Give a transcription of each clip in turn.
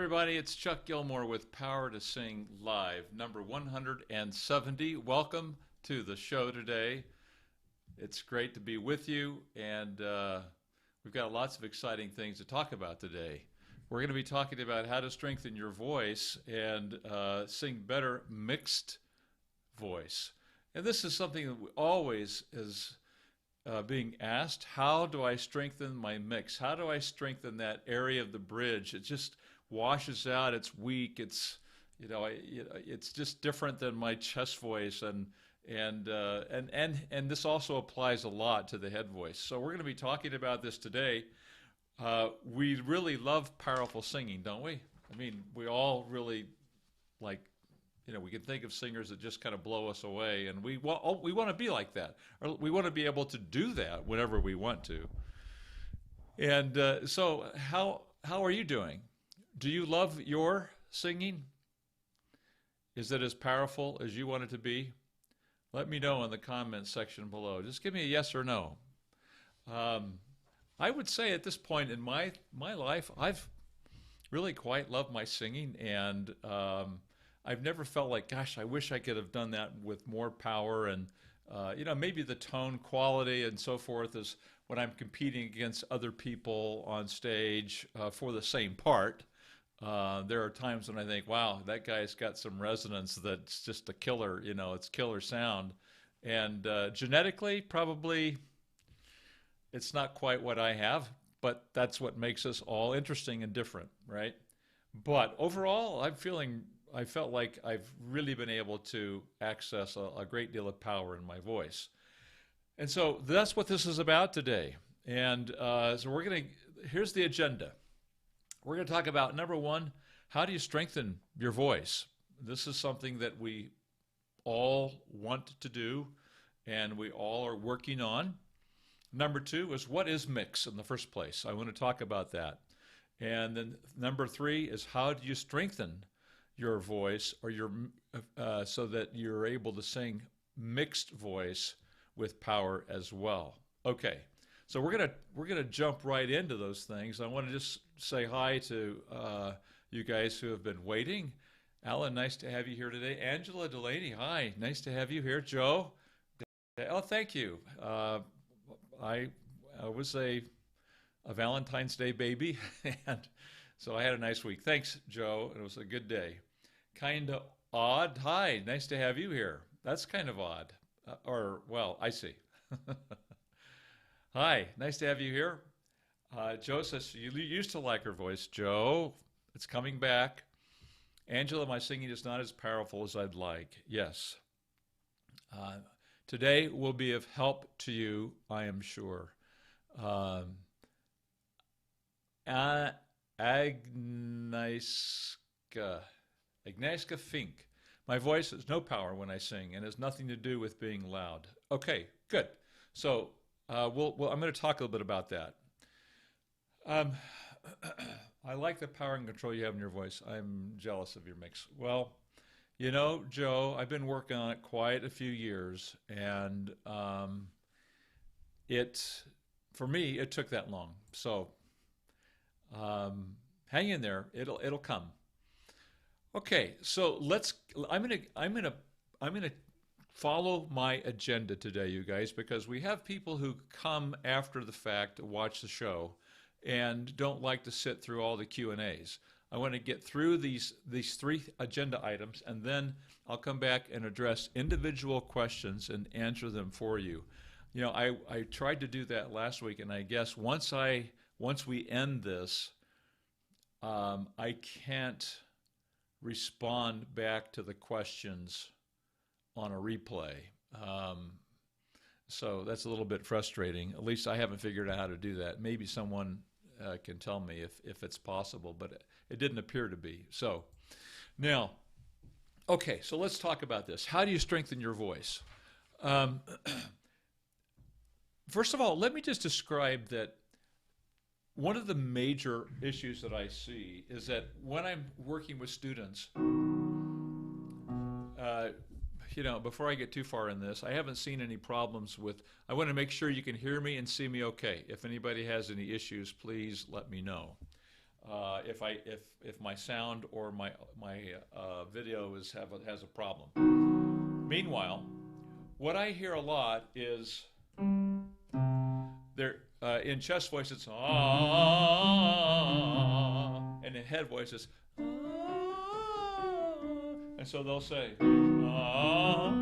everybody. It's Chuck Gilmore with Power to Sing Live, number 170. Welcome to the show today. It's great to be with you, and we've got lots of exciting things to talk about today. We're going to be talking about how to strengthen your voice and sing better mixed voice. And this is something that always is being asked. How do I strengthen my mix? How do I strengthen that area of the bridge? It just washes out. It's weak. It's it's just different than my chest voice, and this also applies a lot to the head voice. So we're going to be talking about this today. We really love powerful singing, don't we? I mean, we all really like. We can think of singers that just kind of blow us away, and we want to be like that, or we want to be able to do that whenever we want to. And so, how are you doing? Do you love your singing? Is it as powerful as you want it to be? Let me know in the comments section below. Just give me a yes or no. I would say at this point in my life, I've really quite loved my singing, and I've never felt like, gosh, I wish I could have done that with more power. And, maybe the tone quality and so forth is when I'm competing against other people on stage for the same part. There are times when I think, wow, that guy's got some resonance that's just a killer, it's killer sound. And genetically, probably it's not quite what I have, but that's what makes us all interesting and different, right? But overall, I felt like I've really been able to access a great deal of power in my voice. And so that's what this is about today. And so here's the agenda. We're going to talk about, number one, how do you strengthen your voice? This is something that we all want to do, and we all are working on. Number two is, what is mix in the first place? I want to talk about that. And then number three is, how do you strengthen your voice, or so that you're able to sing mixed voice with power as well. Okay, so we're gonna jump right into those things. I want to just say hi to you guys who have been waiting. Alan, nice to have you here today. Angela Delaney, hi, nice to have you here. Joe, oh, thank you. I was a Valentine's Day baby, and so I had a nice week. Thanks, Joe. It was a good day. Kind of odd. Hi, nice to have you here. That's kind of odd. Well, I see. Hi, nice to have you here. Joe says, you used to like her voice. Joe, it's coming back. Angela, my singing is not as powerful as I'd like. Yes. Today will be of help to you, I am sure. Agnieszka Fink. My voice has no power when I sing and has nothing to do with being loud. Okay, good. So I'm going to talk a little bit about that. I like the power and control you have in your voice. I'm jealous of your mix. Well, Joe, I've been working on it quite a few years, and for me, it took that long. So hang in there. It'll come. Okay, so I'm gonna follow my agenda today, you guys, because we have people who come after the fact to watch the show and don't like to sit through all the Q&As. I want to get through these three agenda items, and then I'll come back and address individual questions and answer them for you. I tried to do that last week, and I guess once we end this, I can't respond back to the questions on a replay. So that's a little bit frustrating. At least I haven't figured out how to do that. Maybe someone can tell me if it's possible, but it didn't appear to be. So now, okay, so let's talk about this. How do you strengthen your voice? First of all, let me just describe that one of the major issues that I see is that when I'm working with students, before I get too far in this, I haven't seen any problems with, I want to make sure you can hear me and see me okay. If anybody has any issues, please let me know. if my sound or my video has a problem. Meanwhile, what I hear a lot is there in chest voice it's ah, and in head voice it's ah, and so they'll say ah,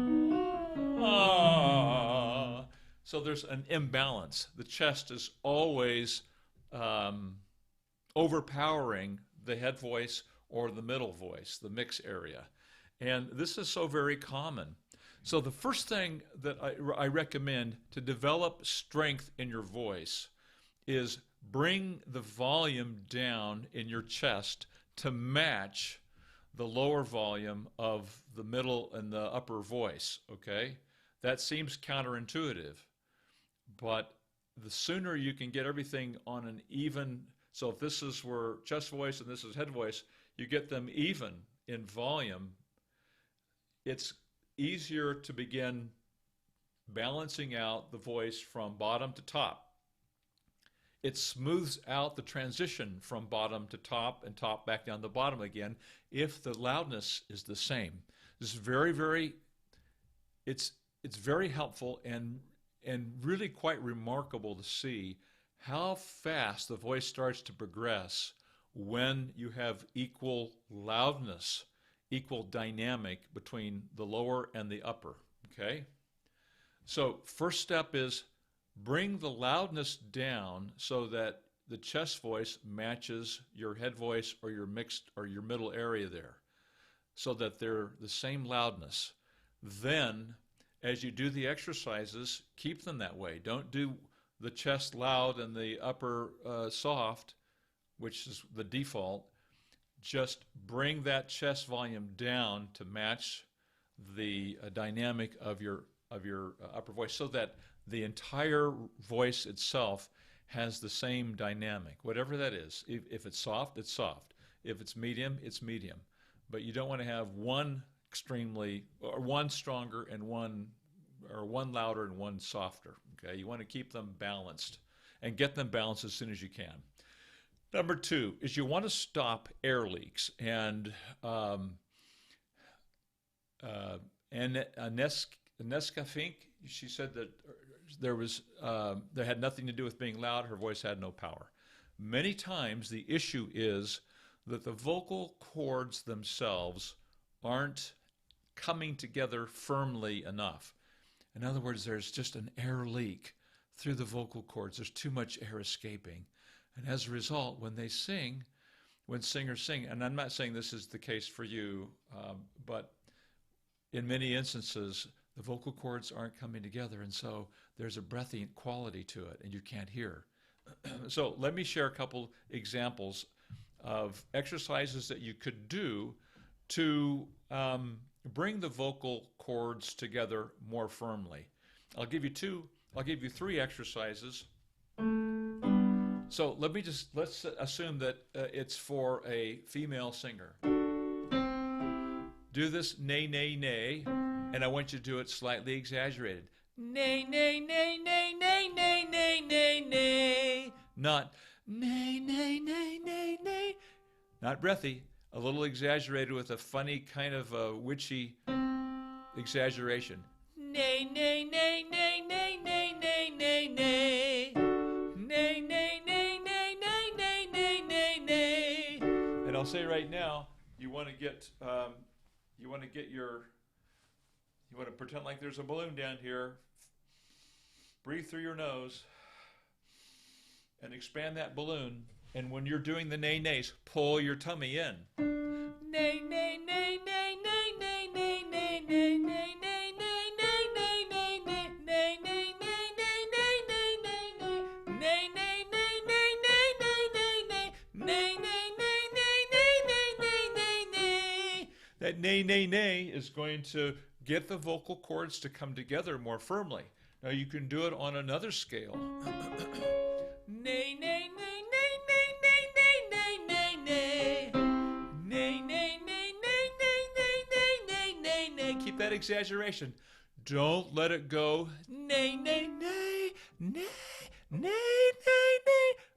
ah. So there's an imbalance. The chest is always overpowering the head voice or the middle voice, the mix area. And this is so very common. So the first thing that I recommend to develop strength in your voice is bring the volume down in your chest to match the lower volume of the middle and the upper voice, okay? That seems counterintuitive, but the sooner you can get everything on an even, so if this is where chest voice and this is head voice, you get them even in volume, it's easier to begin balancing out the voice from bottom to top. It smooths out the transition from bottom to top and top back down to bottom again if the loudness is the same. This is very, it's very helpful and really quite remarkable to see how fast the voice starts to progress when you have equal loudness, equal dynamic between the lower and the upper, okay? So first step is bring the loudness down so that the chest voice matches your head voice or your mixed or your middle area there, so that they're the same loudness. Then, as you do the exercises, keep them that way. Don't do the chest loud and the upper soft, which is the default. Just bring that chest volume down to match the dynamic of your upper voice, so that the entire voice itself has the same dynamic, whatever that is. If it's soft, it's soft. If it's medium, but you don't want to have one extremely, or one stronger and one louder and one softer. Okay, you want to keep them balanced and get them balanced as soon as you can. Number two is you want to stop air leaks. And Neska Fink, she said that there had nothing to do with being loud. Her voice had no power. Many times the issue is that the vocal cords themselves aren't coming together firmly enough. In other words, there's just an air leak through the vocal cords. There's too much air escaping. And as a result, when singers sing, and I'm not saying this is the case for you, but in many instances, the vocal cords aren't coming together, and so there's a breathy quality to it, and you can't hear. So let me share a couple examples of exercises that you could do to bring the vocal cords together more firmly. I'll give you three exercises. So let's assume that it's for a female singer. Do this nay, nay, nay, and I want you to do it slightly exaggerated. Nay, nay, nay, nay, nay, nay, nay, nay, nay. Not nay, nay, nay, nay, nay. Not breathy. A little exaggerated with a funny kind of witchy exaggeration. Nay, nay, nay, nay, nay, nay, nay, nay, nay. Nay, nay, nay, nay, nay, nay, nay, nay, nay. And I'll say right now, you want to pretend like there's a balloon down here. Breathe through your nose and expand that balloon. And when you're doing the nay nays, pull your tummy in. Nay, nay, nay, nay, nay, nay, nay, nay, nay, nay, nay, nay, nay, nay, nay, nay, nay, nay, nay, that nay, nay, nay is going to get the vocal cords to come together more firmly. Now you can do it on another scale. Nay, nay, nay, nay, nay, nay, nay, nay, nay. Nay, nay, nay, nay, nay, nay, nay, nay, nay. Keep that exaggeration. Don't let it go. Nay, nay, nay, nay, nay, nay, nay.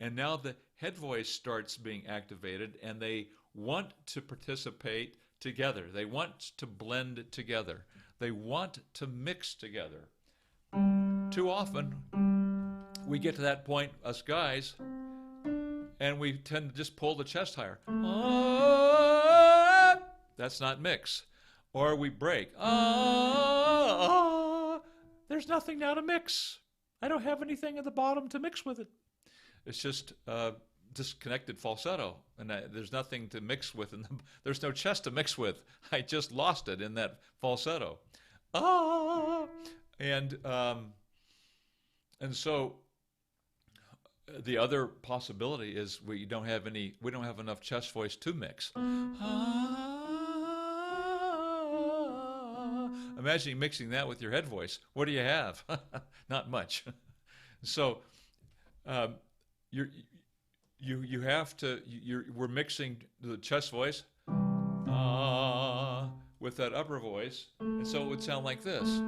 And now the head voice starts being activated, and they want to participate together. They want to blend together. They want to mix together. Too often, we get to that point, us guys, and we tend to just pull the chest higher. That's not mix. Or we break. There's nothing now to mix. I don't have anything at the bottom to mix with it. It's just disconnected falsetto, and there's nothing to mix with. There's no chest to mix with. I just lost it in that falsetto. And so the other possibility is we don't have enough chest voice to mix. Imagine mixing that with your head voice. What do you have? Not much. So you have to. We're mixing the chest voice with that upper voice, and so it would sound like this.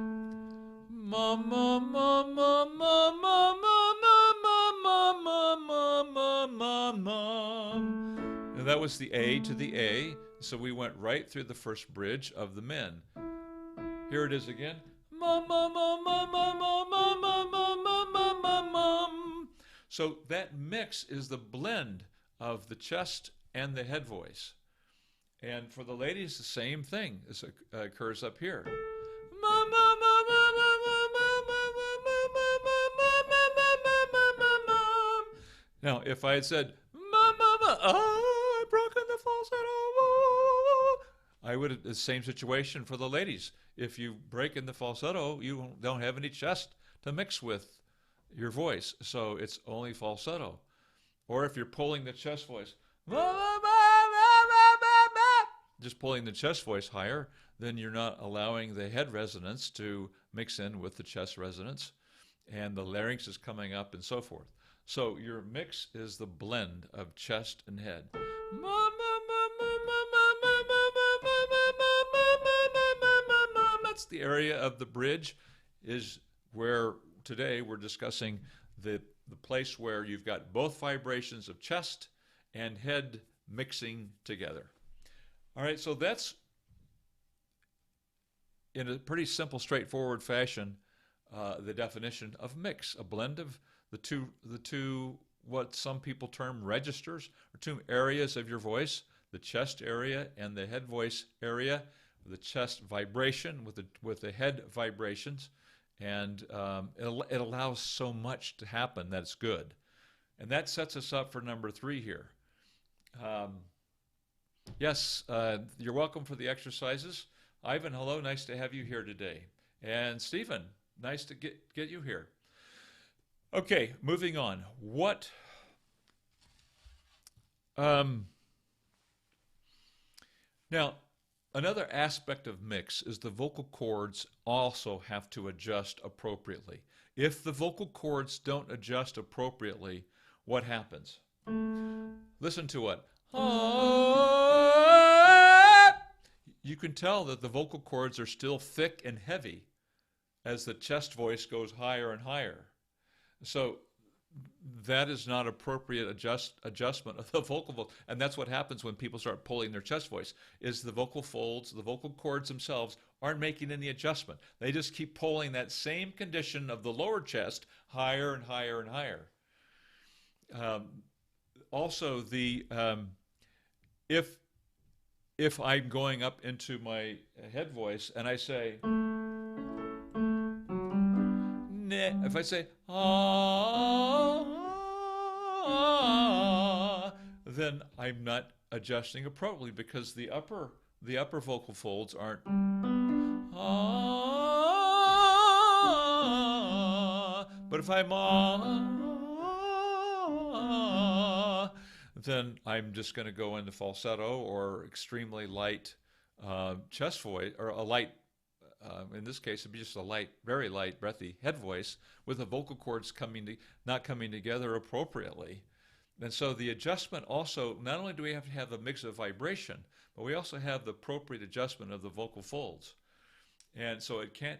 Ma ma ma ma ma ma ma ma ma ma ma ma ma. And that was the A to the A. So we went right through the first bridge of the men. Here it is again. Ma ma ma ma ma ma ma ma ma ma ma ma. So that mix is the blend of the chest and the head voice. And for the ladies, the same thing occurs up here. Ma ma ma ma ma ma ma ma ma ma ma. Now, if I had said ma ma ma, I've broken the falsetto, I would have the same situation for the ladies. If you break in the falsetto, you don't have any chest to mix with your voice, so it's only falsetto. Or if you're pulling the chest voice, just pulling the chest voice higher, then you're not allowing the head resonance to mix in with the chest resonance, and the larynx is coming up and so forth. So your mix is the blend of chest and head. That's the area of the bridge, is where today we're discussing the place where you've got both vibrations of chest and head mixing together. All right, so that's, in a pretty simple, straightforward fashion, the definition of mix, a blend of the two what some people term registers, or two areas of your voice, the chest area and the head voice area, the chest vibration with the head vibrations, and it allows so much to happen that's good. And that sets us up for number 3 here. Yes, you're welcome for the exercises. Ivan, hello, nice to have you here today. And Stephen, nice to get you here. Okay, moving on. What now, another aspect of mix is the vocal cords also have to adjust appropriately. If the vocal cords don't adjust appropriately, what happens? Listen to it. You can tell that the vocal cords are still thick and heavy as the chest voice goes higher and higher. So that is not appropriate adjustment of the vocal folds. And that's what happens when people start pulling their chest voice, is the vocal folds, the vocal cords themselves aren't making any adjustment. They just keep pulling that same condition of the lower chest higher and higher and higher. Also, if I'm going up into my head voice and I say, if I say, then I'm not adjusting appropriately because the upper vocal folds aren't. But if I'm then I'm just going to go into falsetto or extremely light chest voice, or a light, in this case, it'd be just a light, very light, breathy head voice with the vocal cords not coming together appropriately. And so the adjustment also, not only do we have to have a mix of vibration, but we also have the appropriate adjustment of the vocal folds. And so it can't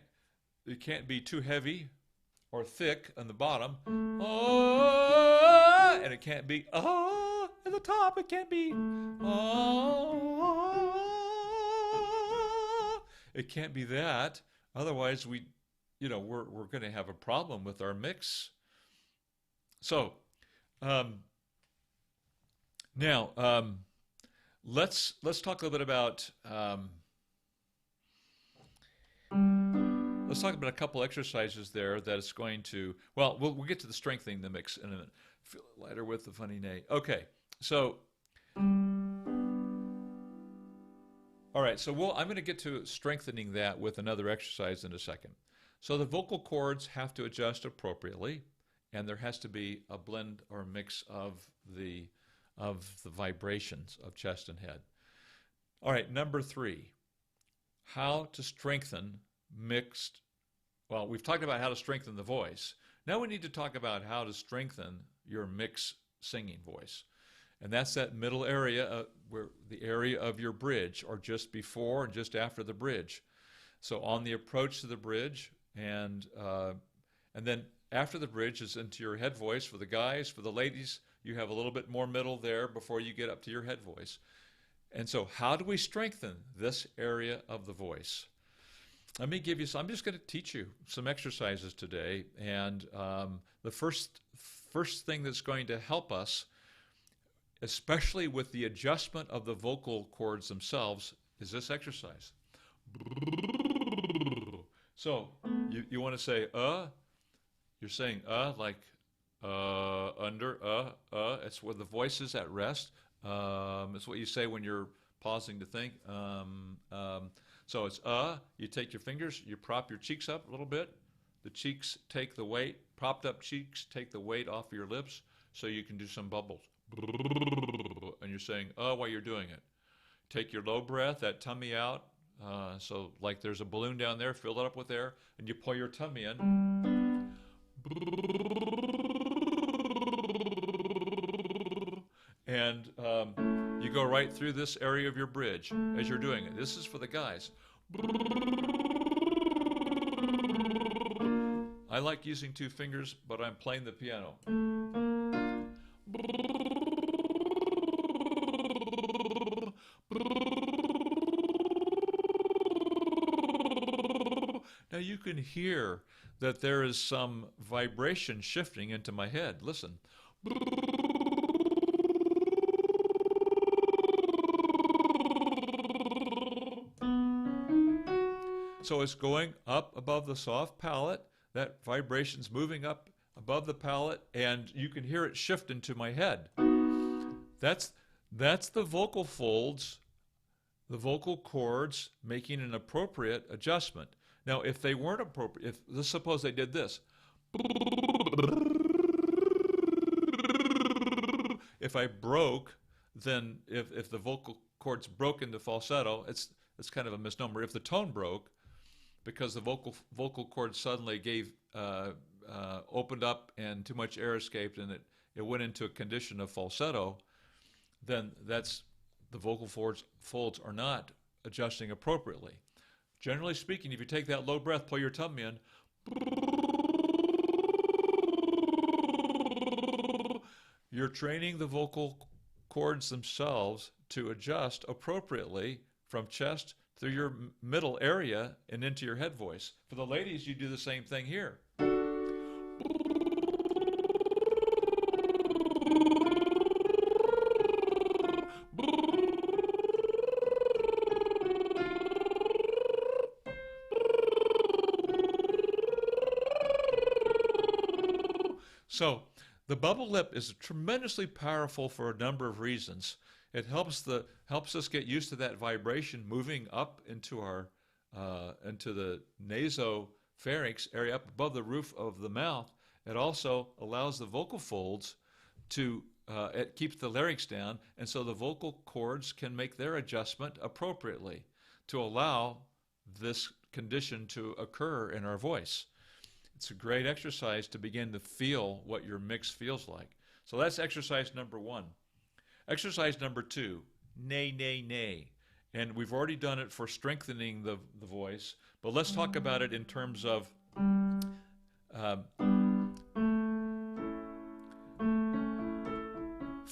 be too heavy or thick on the bottom. and it can't be ah at the top. It can't be ah. It can't be that. Otherwise, we're going to have a problem with our mix. So now let's talk a little bit about let's talk about a couple exercises there that is going to, well, we'll get to the strengthening the mix in a minute. Feel lighter with the funny nay. Okay, so, all right, so I'm going to get to strengthening that with another exercise in a second. So the vocal cords have to adjust appropriately, and there has to be a blend or mix of the vibrations of chest and head. All right, number 3, how to strengthen mixed. Well, we've talked about how to strengthen the voice. Now we need to talk about how to strengthen your mixed singing voice. And that's that middle area, where the area of your bridge, or just before and just after the bridge. So on the approach to the bridge, and then after the bridge is into your head voice. For the guys, for the ladies, you have a little bit more middle there before you get up to your head voice. And so how do we strengthen this area of the voice? Let me give you some. I'm just going to teach you some exercises today. And the first thing that's going to help us, especially with the adjustment of the vocal cords themselves, is this exercise. So you want to say you're saying like under it's where the voice is at rest. It's what you say when you're pausing to think. So it's you take your fingers, you prop your cheeks up a little bit. The cheeks take the weight, propped up cheeks take the weight off of your lips, so you can do some bubbles. And you're saying while you're doing it. Take your low breath, that tummy out. So like there's a balloon down there, fill it up with air, and you pull your tummy in. And you go right through this area of your bridge as you're doing it. This is for the guys. I like using 2 fingers, but I'm playing the piano. Now you can hear that there is some vibration shifting into my head. Listen. So it's going up above the soft palate. That vibration's moving up above the palate, and you can hear it shift into my head. That's the vocal folds, the vocal cords making an appropriate adjustment. Now, if they weren't appropriate, let's suppose they did this. If I broke, then if the vocal cords broke into falsetto, it's kind of a misnomer. If the tone broke, because the vocal cord suddenly opened up and too much air escaped and it went into a condition of falsetto, then that's the vocal folds are not adjusting appropriately. Generally speaking, if you take that low breath, pull your tummy in, you're training the vocal cords themselves to adjust appropriately from chest through your middle area and into your head voice. For the ladies, you do the same thing here. So the bubble lip is tremendously powerful for a number of reasons. It helps us get used to that vibration moving up into our into the nasopharynx area up above the roof of the mouth. It also allows the vocal folds to it keeps the larynx down, and so the vocal cords can make their adjustment appropriately to allow this condition to occur in our voice. It's a great exercise to begin to feel what your mix feels like. So that's exercise number 1. Exercise number 2, nay, nay, nay. And we've already done it for strengthening the voice, but let's talk about it in terms of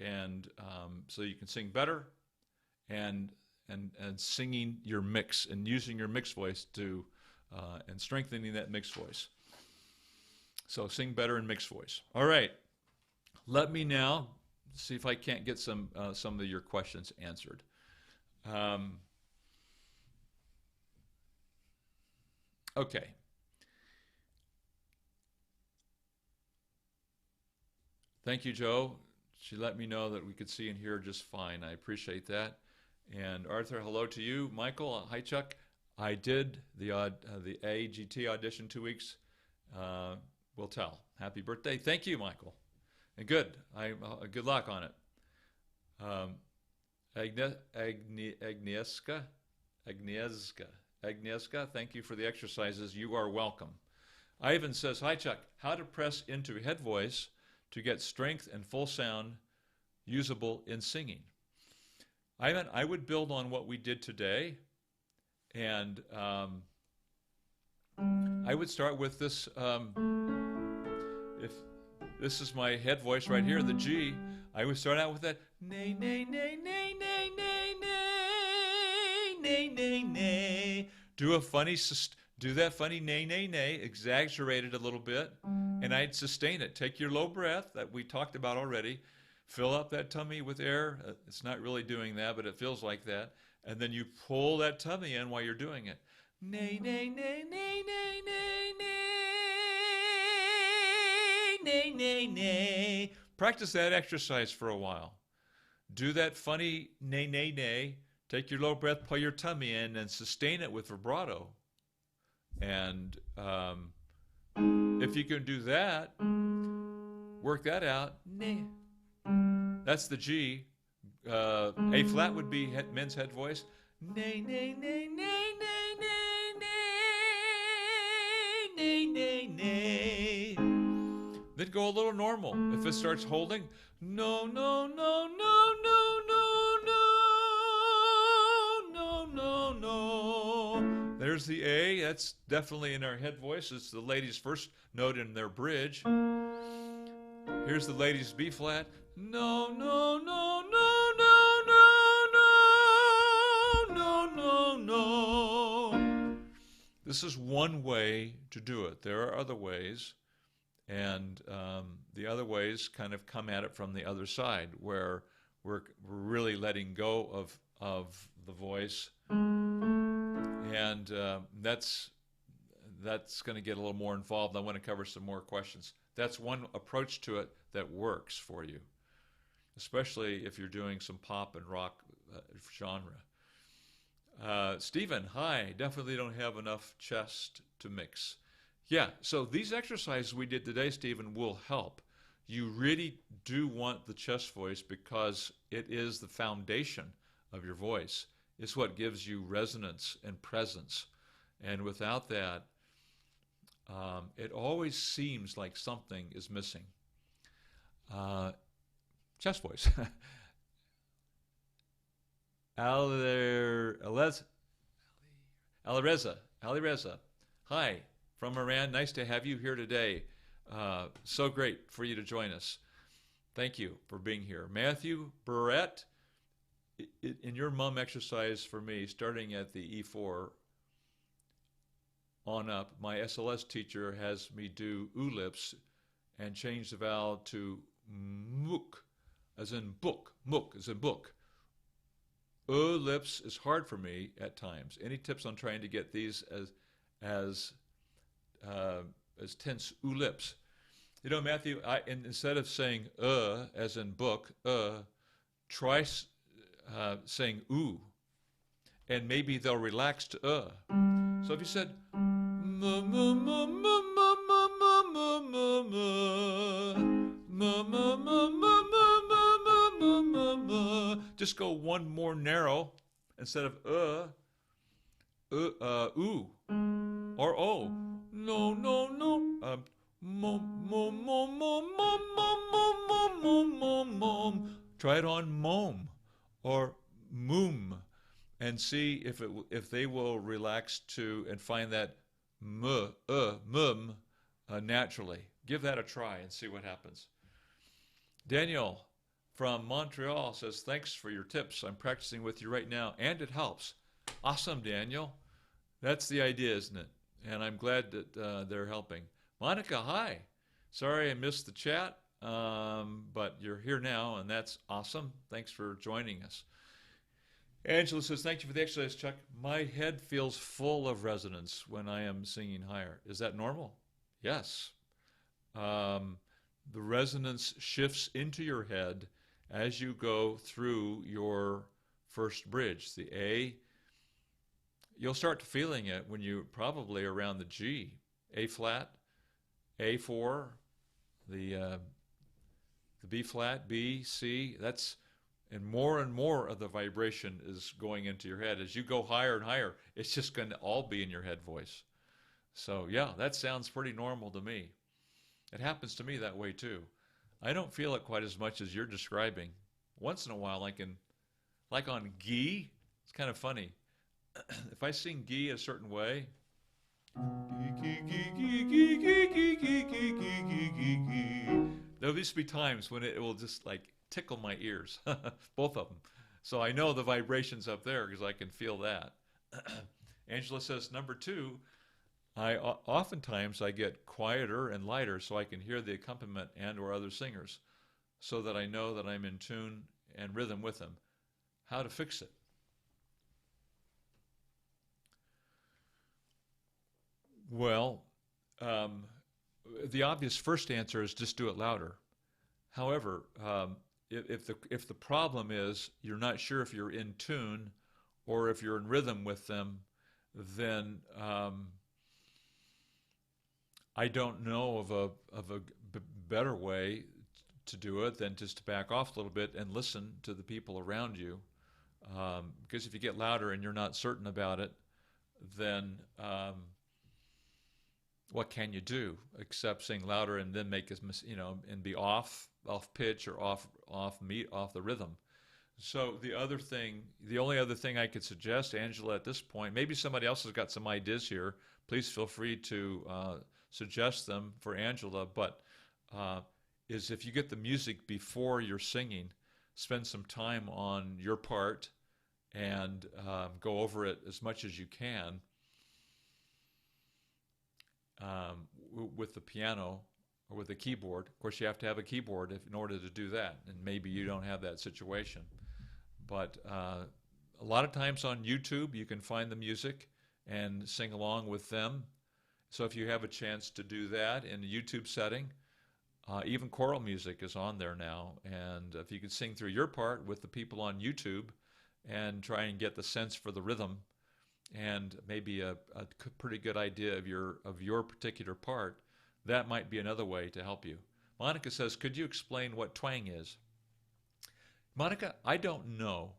and so you can sing better, and singing your mix and using your mixed voice to and strengthening that mixed voice. So sing better in mixed voice. All right. Let me now see if I can't get some of your questions answered. Okay. Thank you, Joe. She let me know that we could see and hear just fine. I appreciate that. And Arthur, hello to you. Michael, hi Chuck. I did the AGT audition 2 weeks. We'll tell. Happy birthday. Thank you, Michael. And good. Good luck on it. Agnieszka, thank you for the exercises. You are welcome. Ivan says, hi Chuck, how to press into head voice to get strength and full sound usable in singing. Ivan, I would build on what we did today, and I would start with this. If this is my head voice right here, the G, I would start out with that nay, nay, nay, nay, nay, nay, nay, nay, nay, nay. Do that funny nay, nay, nay, exaggerate it a little bit, and I'd sustain it. Take your low breath that we talked about already. Fill up that tummy with air. It's not really doing that, but it feels like that. And then you pull that tummy in while you're doing it. Nay, nay, nay, nay, nay, nay, nay, nay, nay, nay. Practice that exercise for a while. Do that funny nay, nay, nay. Take your low breath, pull your tummy in, and sustain it with vibrato. And if you can do that, work that out. Nay. That's the G. A flat would be men's head voice. Nay, nay, nay, nay, nay, nay, nay, nay, nay, nay. Then go a little normal. If it starts holding, no, no, no, no, no, no, no, no, no, no. There's the A. That's definitely in our head voice. It's the lady's first note in their bridge. Here's the lady's B flat. No, no, no, no, no, no, no, no, no. This is one way to do it. There are other ways, and the other ways kind of come at it from the other side, where we're really letting go of the voice, and that's going to get a little more involved. I want to cover some more questions. That's one approach to it that works for you, especially if you're doing some pop and rock genre. Stephen, hi. Definitely don't have enough chest to mix. Yeah, so these exercises we did today, Stephen, will help. You really do want the chest voice because it is the foundation of your voice. It's what gives you resonance and presence. And without that, it always seems like something is missing. Chest voice. Alireza. Hi, from Iran. Nice to have you here today. So great for you to join us. Thank you for being here. Matthew Barrett, in your mum exercise for me, starting at the E4 on up, my SLS teacher has me do lips and change the vowel to muk, as in book, muk, as in book. Lips is hard for me at times. Any tips on trying to get these as tense lips? You know, Matthew, instead of saying as in book, try saying oo, and maybe they'll relax to So if you said just go one more narrow instead of ooh or oh. No, no, no. Try it on mom or moom, and see if they will relax to and find that mum naturally. Give that a try and see what happens. Daniel, from Montreal says, thanks for your tips. I'm practicing with you right now, and it helps. Awesome, Daniel. That's the idea, isn't it? And I'm glad that they're helping. Monica, hi. Sorry I missed the chat, but you're here now, and that's awesome. Thanks for joining us. Angela says, thank you for the exercise, Chuck. My head feels full of resonance when I am singing higher. Is that normal? Yes. The resonance shifts into your head as you go through your first bridge. The A, you'll start feeling it when you probably around the G. A flat, A4, the B flat, B, C. And more of the vibration is going into your head. As you go higher and higher, it's just going to all be in your head voice. So yeah, that sounds pretty normal to me. It happens to me that way too. I don't feel it quite as much as you're describing. Once in a while I can, like on Gi, it's kind of funny. If I sing Gi a certain way, there'll just be times when it will just like tickle my ears, both of them. So I know the vibrations up there because I can feel that. Angela says, number 2, oftentimes I get quieter and lighter so I can hear the accompaniment and or other singers so that I know that I'm in tune and rhythm with them. How to fix it? Well, the obvious first answer is just do it louder. However, if the problem is you're not sure if you're in tune or if you're in rhythm with them, then I don't know of a better way to do it than just to back off a little bit and listen to the people around you. Because if you get louder and you're not certain about it, then what can you do except sing louder and then make and be off pitch or off the rhythm. So the only other thing I could suggest, Angela, at this point, maybe somebody else has got some ideas here. Please feel free to suggest them for Angela. But is if you get the music before you're singing, spend some time on your part and go over it as much as you can with the piano or with the keyboard. Of course, you have to have a keyboard in order to do that, and maybe you don't have that situation. But a lot of times on YouTube, you can find the music and sing along with them. So if you have a chance to do that in a YouTube setting, even choral music is on there now. And if you could sing through your part with the people on YouTube and try and get the sense for the rhythm and maybe a pretty good idea of your particular part, that might be another way to help you. Monica says, could you explain what twang is? Monica, I don't know.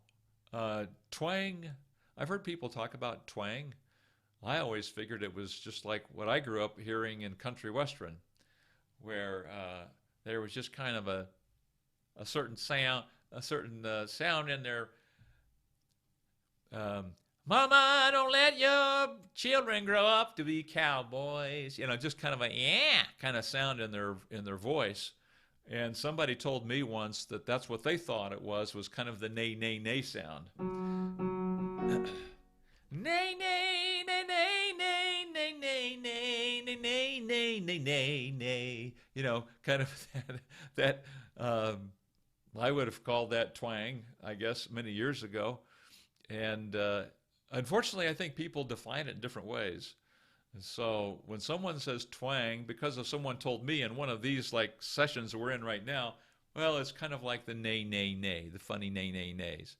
Twang, I've heard people talk about twang. I always figured it was just like what I grew up hearing in country western, where there was just kind of a certain sound in there. Mama, don't let your children grow up to be cowboys. Just kind of a kind of sound in their voice. And somebody told me once that that's what they thought it was kind of the nay, nay, nay sound. Nay, nay, nay, nay, nay, nay, nay, nay, nay, nay, nay, nay, nay, nay. Kind of that I would have called that twang, I guess, many years ago. And unfortunately, I think people define it in different ways. And so when someone says twang, because of someone told me in one of these like sessions we're in right now, well, it's kind of like the nay, nay, nay, the funny nay, nay, nays.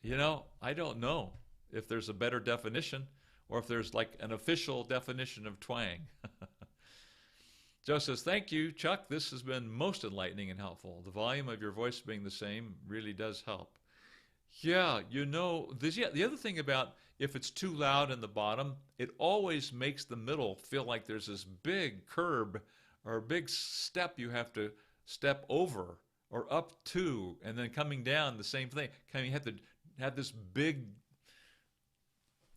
I don't know if there's a better definition or if there's like an official definition of twang. Joe says, thank you, Chuck. This has been most enlightening and helpful. The volume of your voice being the same really does help. Yeah, the other thing about if it's too loud in the bottom, it always makes the middle feel like there's this big curb or a big step you have to step over or up to, and then coming down, the same thing. You have to have this big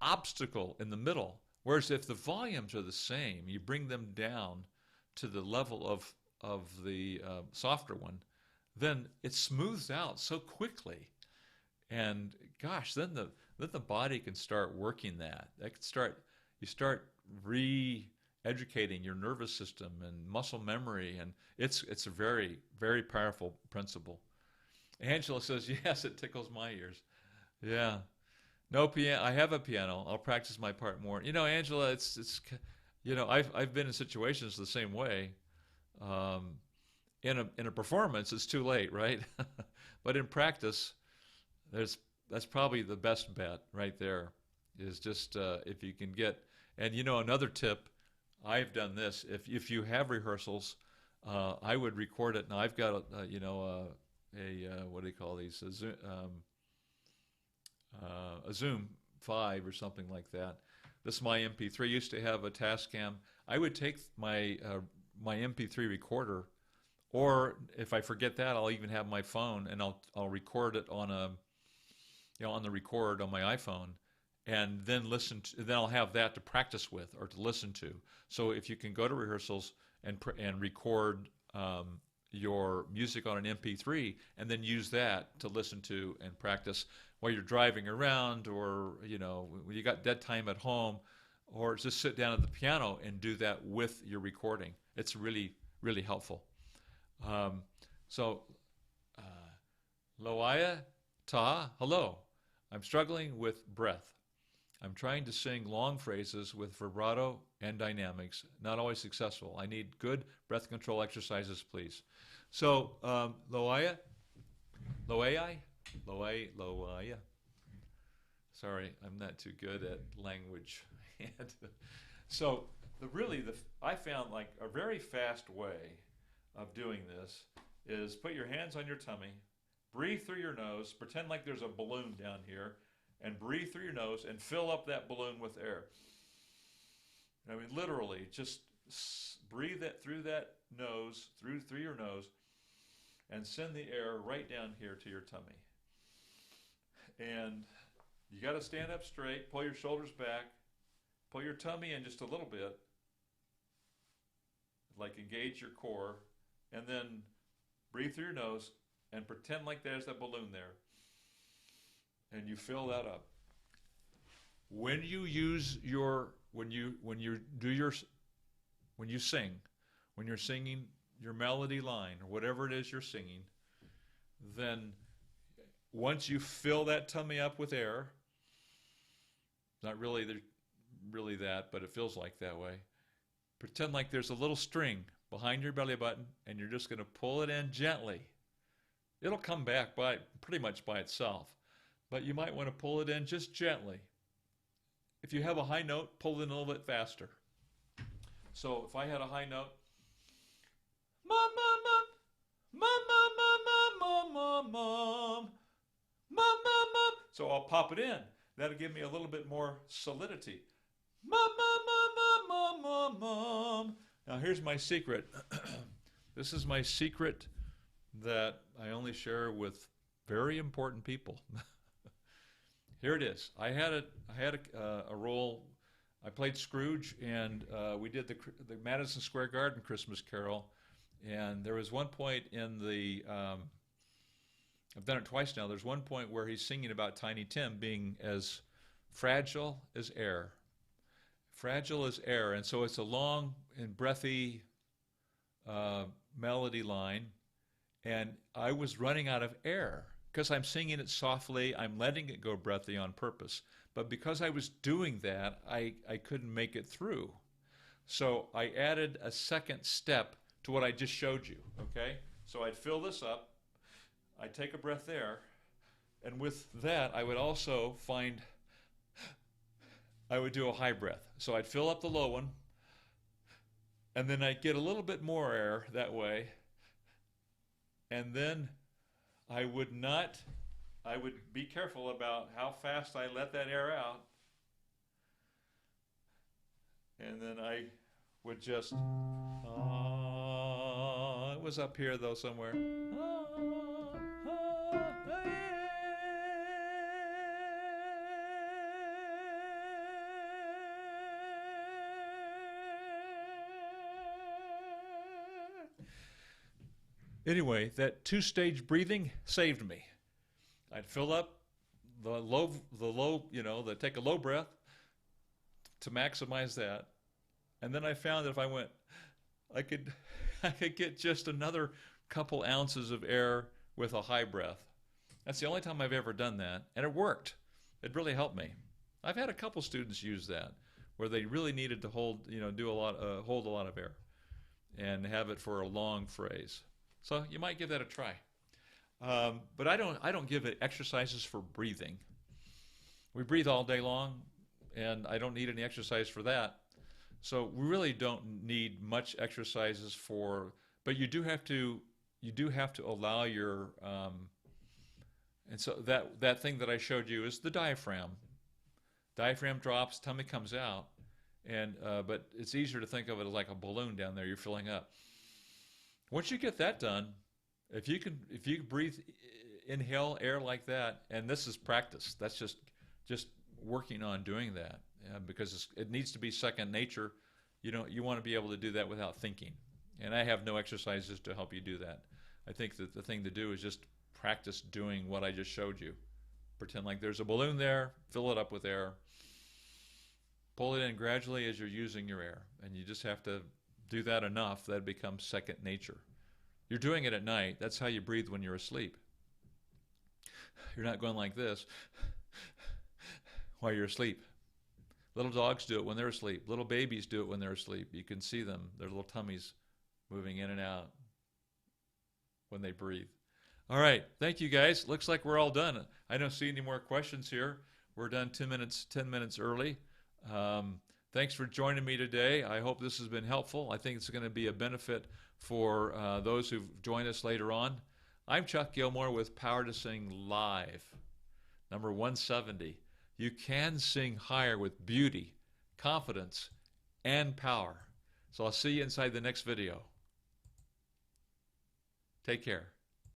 obstacle in the middle. Whereas if the volumes are the same, you bring them down to the level of the softer one, then it smooths out so quickly. And gosh, then the body can start working that. That can start you start re-educating your nervous system and muscle memory, and it's a very very powerful principle. Angela says, "Yes, it tickles my ears." Yeah. No piano. I have a piano. I'll practice my part more. Angela, I've been in situations the same way. Um, in a performance, it's too late, right? But in practice, there's that's probably the best bet right there. Is just if you can get, and another tip, I've done this. If you have rehearsals, I would record it. Now I've got what do you call these? A Zoom 5 or something like that. This is my MP3. Used to have a Tascam. I would take my MP3 recorder, or if I forget that, I'll even have my phone and I'll record it on on the record on my iPhone, and then then I'll have that to practice with or to listen to. So if you can go to rehearsals and record your music on an MP3 and then use that to listen to and practice while you're driving around, or when you got dead time at home, or just sit down at the piano and do that with your recording. It's really really helpful. So Loaya Ta, hello. I'm struggling with breath. I'm trying to sing long phrases with vibrato and dynamics. Not always successful. I need good breath control exercises, please. So, Loaya. Sorry, I'm not too good at language. So, I found like a very fast way of doing this is put your hands on your tummy, breathe through your nose, pretend like there's a balloon down here, and breathe through your nose and fill up that balloon with air. I mean, literally, just breathe that through that nose, through your nose, and send the air right down here to your tummy. And you got to stand up straight, pull your shoulders back, pull your tummy in just a little bit, like engage your core, and then breathe through your nose and pretend like there's that balloon there. And you fill that up. When you sing, when you're singing your melody line or whatever it is you're singing, then once you fill that tummy up with air, not really that, but it feels like that way. Pretend like there's a little string behind your belly button, and you're just going to pull it in gently. It'll come back pretty much by itself, but you might want to pull it in just gently. If you have a high note, pull it in a little bit faster. So if I had a high note, mom, mom, mom, mom, mom, mom, mom, mom, mom, mom, so I'll pop it in. That'll give me a little bit more solidity. Mom, mom, mom, mom, mom, mom. Now here's my secret. This is my secret that I only share with very important people. Here it is. I had a role. I played Scrooge, and we did the Madison Square Garden Christmas Carol. And there was one point in the I've done it twice now. There's one point where he's singing about Tiny Tim being as fragile as air. Fragile as air. And so it's a long and breathy melody line. And I was running out of air because I'm singing it softly. I'm letting it go breathy on purpose. But because I was doing that, I couldn't make it through. So I added a second step to what I just showed you, okay? So I'd fill this up. I'd take a breath there. And with that, I would also I would do a high breath. So I'd fill up the low one, and then I'd get a little bit more air that way. And then I would be careful about how fast I let that air out. And then I would just, it was up here though somewhere. Anyway, that two-stage breathing saved me. I'd fill up take a low breath to maximize that. And then I found that if I went, I could, I could get just another couple ounces of air with a high breath. That's the only time I've ever done that, and it worked. It really helped me. I've had a couple students use that where they really needed to hold a lot of air and have it for a long phrase. So you might give that a try. But I don't give it exercises for breathing. We breathe all day long, and I don't need any exercise for that. So we really don't need much exercises for, but you do have to allow your, and so that thing that I showed you is the diaphragm. Diaphragm drops, tummy comes out, and but it's easier to think of it as like a balloon down there you're filling up. Once you get that done, if you can breathe, inhale air like that, and this is practice. That's just working on doing that, because it needs to be second nature. You want to be able to do that without thinking. And I have no exercises to help you do that. I think that the thing to do is just practice doing what I just showed you. Pretend like there's a balloon there, fill it up with air, pull it in gradually as you're using your air, and you just have to do that enough that it becomes second nature. You're doing it at night. That's how you breathe when you're asleep. You're not going like this while you're asleep. Little dogs do it when they're asleep. Little babies do it when they're asleep. You can see them, their little tummies moving in and out when they breathe. All right, thank you guys. Looks like we're all done. I don't see any more questions here. We're done 10 minutes early. Thanks for joining me today. I hope this has been helpful. I think it's going to be a benefit for those who've joined us later on. I'm Chuck Gilmore with Power to Sing Live, number 170. You can sing higher with beauty, confidence, and power. So I'll see you inside the next video. Take care.